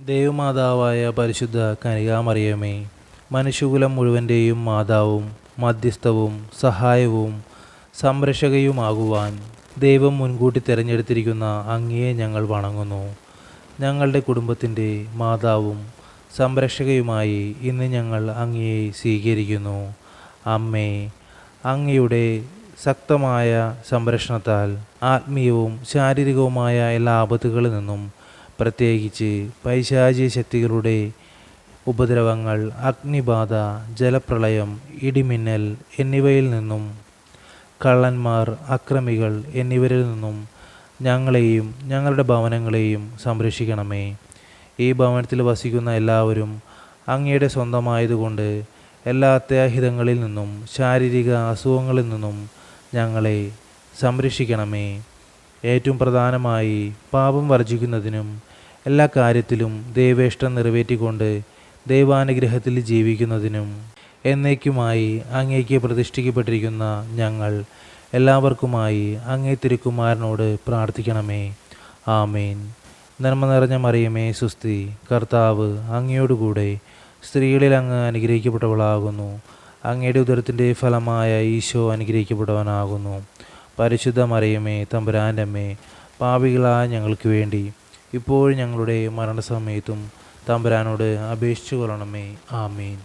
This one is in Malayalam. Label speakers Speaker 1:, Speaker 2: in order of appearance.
Speaker 1: ദൈവമാതാവായ പരിശുദ്ധ കന്യകാമറിയമേ, മനുഷ്യകുലം മുഴുവൻ്റെയും മാതാവും മധ്യസ്ഥവും സഹായവും സംരക്ഷകയുമാകുവാൻ ദൈവം മുൻകൂട്ടി തിരഞ്ഞെടുത്തിരിക്കുന്ന അങ്ങയെ ഞങ്ങൾ വണങ്ങുന്നു. ഞങ്ങളുടെ കുടുംബത്തിൻ്റെ മാതാവും സംരക്ഷകയുമായി ഇന്ന് ഞങ്ങൾ അങ്ങയെ സ്വീകരിക്കുന്നു. അമ്മേ, അങ്ങയുടെ ശക്തമായ സംരക്ഷണത്താൽ ആത്മീയവും ശാരീരികവുമായ എല്ലാ ആപത്തുകളിൽ നിന്നും, പ്രത്യേകിച്ച് പൈശാചിക ശക്തികളുടെ ഉപദ്രവങ്ങൾ, അഗ്നിബാധ, ജലപ്രളയം, ഇടിമിന്നൽ എന്നിവയിൽ നിന്നും, കള്ളന്മാർ, അക്രമികൾ എന്നിവരിൽ നിന്നും ഞങ്ങളെയും ഞങ്ങളുടെ ഭവനങ്ങളെയും സംരക്ഷിക്കണമേ. ഈ ഭവനത്തിൽ വസിക്കുന്ന എല്ലാവരും അങ്ങയുടെ സ്വന്തമായതുകൊണ്ട് എല്ലാ അത്യാഹിതങ്ങളിൽ നിന്നും ശാരീരിക അസുഖങ്ങളിൽ നിന്നും ഞങ്ങളെ സംരക്ഷിക്കണമേ. ഏറ്റവും പ്രധാനമായി പാപം വർജിക്കുന്നതിനും എല്ലാ കാര്യത്തിലും ദൈവേഷ്ടം നിറവേറ്റിക്കൊണ്ട് ദൈവാനുഗ്രഹത്തിൽ ജീവിക്കുന്നതിനും എന്നേക്കുമായി അങ്ങേക്ക് പ്രതിഷ്ഠിക്കപ്പെട്ടിരിക്കുന്ന ഞങ്ങൾ എല്ലാവർക്കുമായി അങ്ങേ തിരുക്കുമാരനോട് പ്രാർത്ഥിക്കണമേ. ആമേൻ. നന്മ നിറഞ്ഞ മറിയമേ സുസ്തി, കർത്താവ് അങ്ങയോടുകൂടെ സ്ത്രീകളിൽ അങ്ങ് അനുഗ്രഹിക്കപ്പെട്ടവളാകുന്നു. അങ്ങയുടെ ഉദരത്തിൻ്റെ ഫലമായ ഈശോ അനുഗ്രഹിക്കപ്പെട്ടവനാകുന്നു. പരിശുദ്ധ മറിയമേ, തമ്പുരാൻ്റെ അമ്മേ, പാപികളായ ഞങ്ങൾക്ക് വേണ്ടി ഇപ്പോഴും ഞങ്ങളുടെ മരണസമയത്തും തമ്പുരാനോട് അപേക്ഷിച്ചു കൊള്ളണമേ. ആമേൻ.